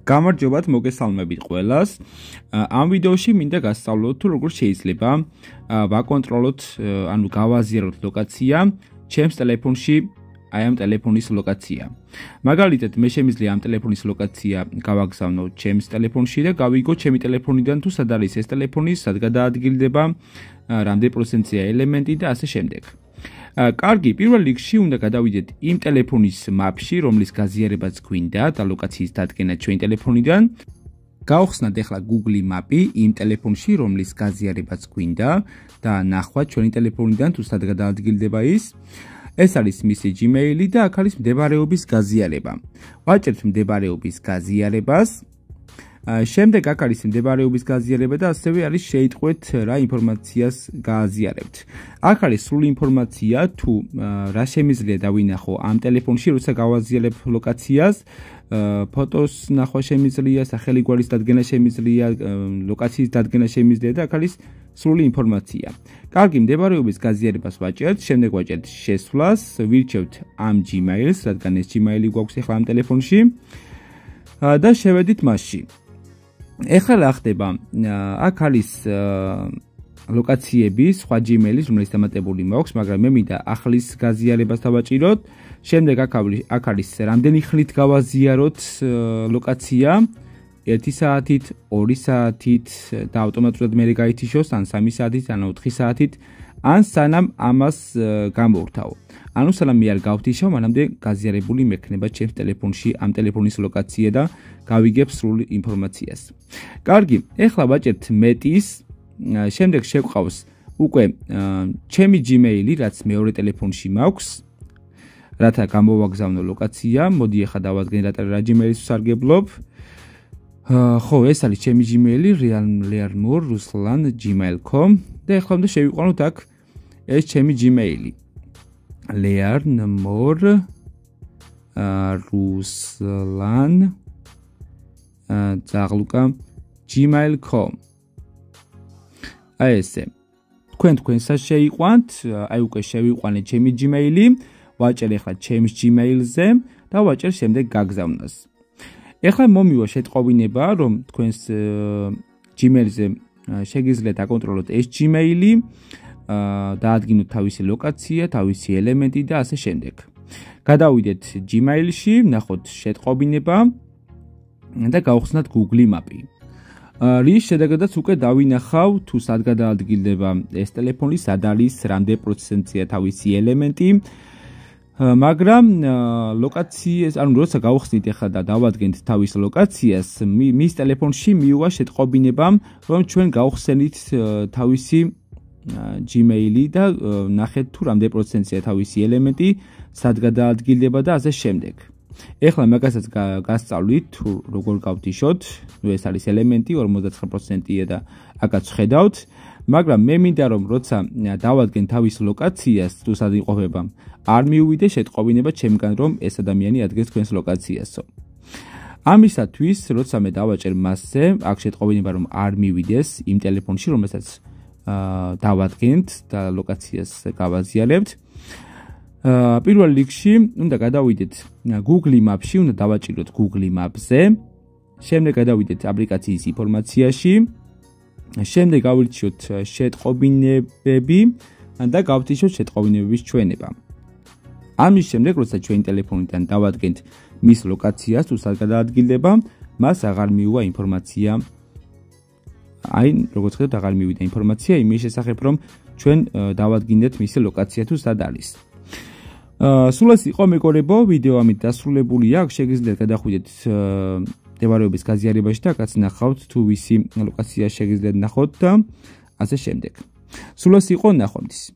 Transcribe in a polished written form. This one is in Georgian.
გამარჯობათ, მოგესალმებით ყველას. Ამ ვიდეოში მინდა გასწავლოთ, თუ როგორ შეიძლება ვაკონტროლოთ, ანუ გავაზიაროთ ლოკაცია ჩემს ტელეფონში, აი ამ ტელეფონის ლოკაცია. მაგალითად, მე შემიძლია ამ ტელეფონის ლოკაცია გავაგზავნო ჩემს ტელეფონში და გავიგო ჩემი ტელეფონიდან თუ სად არის ეს ტელეფონი, სად გადაადგილდება, რამდენი პროცენტია ელემენტი და ასე შემდეგ. კარგი, პირველ რიგში უნდა გადავიდეთ იმ ტელეფონის მაპში, რომლის გაზიარებაც გვინდა და ლოკაციის დადგენა ჩვენი ტელეფონიდან. გავხსნათ ახლა Google მაპი იმ ტელეფონში, რომლის გაზიარებაც გვინდა და ნახვა ჩვენი ტელეფონიდან თუ სად გადაადგილდება ის. ეს არის მისი Gmail და აქ არის მდებარეობის გაზიარება. ვაჭერთ მდებარეობის გაზიარებას. შემდეგ აქ არის მდებარეობის გაზიარება და ასევე არის შეიტყვეთ რა ინფორმაციას გააზიარებთ. აქ არის სრული ინფორმაცია თუ რა შემიძლია დავინახო ამ ტელეფონში, როცა გავაზიარებ ლოკაციას, ფოტოს ნახვა შემიძლია, სახელი გვარის დადგენა შემიძლია, ლოკაციის დადგენა შემიძლია და აქ არის სრული ინფორმაცია. კარგი, მდებარეობის გაზიარებას ვაჭერთ, შემდეგ ვაჭერთ შესვლას, ვირჩევთ ამ Gmail-ს, რადგან ეს Gmail-ი გვაქვს ახლა ამ ტელეფონში და შევედით მასში. ეხლა რა ხდება? აქ არის ლოკაციები, სხვა Gmail-ის, რომელიც დამატებული მაქვს, მაგრამ მე მინდა ახლის გაზიარებას დავაჭიროთ. შემდეგ აქ არის რამდენი ხნით გავაზიაროთ ლოკაცია, 1 საათით, 2 საათით და ავტომატურად მე გაითიშოს, ან 3 საათით, ან 4 საათით, ან სანამ ამას გამოვრთავო. ანუ სანამ მე არ გავთიშავ, მანამდე გაზიარებული მექნება ჩემს ტელეფონში ამ ტელეფონის ლოკაცია და გავიგებ სრულ ინფორმაციას. კარგი, ეხლა ვაჭერთ მეტის, შემდეგ შევყავს უკვე ჩემი Gmail-ი, რაც მეორე ტელეფონში მაქვს, რათა გამოვაგზავნო ლოკაცია. მოდი ეხლა დავადგენ რა Gmail-ის ვსარგებლობ. ხო, ეს არის ჩემი Gmail-ი, learnmore@ruslan@gmail.com და ეხლა უნდა შევიყვანოთ აქ ეს ჩემი Gmail-ი. learnmore@ruslan gmail.com. აი ესე. თქვენსაც შეიყვანთ, აი უკვე შევიყვანე ჩემი Gmail-ი, ვაჭერ ახლა ჩემს Gmail-ზე და ვაჭერ შემდეგ გაგზავნას. ეხლა მომივა შეტყობინება, რომ თქვენს Gmail-ზე შეგიძლიათ აკონტროლოთ ეს Gmail-ი, დაადგინოთ თავისი ლოკაცია, თავისი ელემენტი და ასე შემდეგ. გადავიდეთ Gmail-ში, ნახოთ შეტყობინება და გავხსნათ Google მაპი. რის შედეგადაც უკვე დავინახავ თუ სად გადაადგილდება ეს ტელეფონი, სად არის, რამდენი პროცენტია თავისი ელემენტი. მაგრამ ლოკაციას, ანუ როცა გავხსნით ახლა და დავადგენთ თავის ლოკაციას, მის ტელეფონში მიუვა შეტყობინება, რომ ჩვენ გავხსენით თავისი Gmail-ი და ნახეთ თუ რამდენი პროცენტია თავისი ელემენტი, სად გადაადგილდება და ასე შემდეგ. ეხლა მაგასაც გასწავლით თუ როგორ გავთიშოთ, ნუ ეს არის ელემენტი 59%-ია და აქაც ხედავთ, მაგრამ მე მინდა რომ როცა დავადგენ თავის ლოკაციას, თუ სად იყოფება, არ მიუვიდე შეტყობინება ჩემგან რომ ეს ადამიანი ადგენს თქვენს ლოკაციასო. ამისათვის, როცა მე დავაჭერ მასზე, აქ შეტყობინება რომ არ მივიდეს იმ ტელეფონში, რომელსაც დავადგენთ და ლოკაციას გავაზიარებთ. პირველ რიგში უნდა გადავიდეთ Google მაპში, უნდა დავაჭიროთ Google მაპზე. შემდეგ გადავიდეთ აპლიკაციის ინფორმაციაში. შემდეგ გავირჩიოთ შეტყობინებები და გავთიშოთ შეტყობინებების ჩვენება. ამის შემდეგ, როცა ჩვენი ტელეფონიდან დავადგენთ მის ლოკაციას, თუ სად გადაადგილდება, მას აღარ მიუვა ინფორმაცია. აი, როგორც ხედავთ, აღარ მივიდა ინფორმაცია იმის შესახებ, რომ ჩვენ დავადგინდეთ მისი ლოკაცია თუ სად არის. სულ ეს იყო მეგობრებო, ვიდეო ამით დასრულებულია. აქ შეგიძლიათ გადახვიდეთ მდებარეობის გაზიარებაში და აქაც ნახავთ თუ ვისი ლოკაცია შეგიძლიათ ნახოთ და ასე შემდეგ. სულ ეს იყო, ნახვამდის.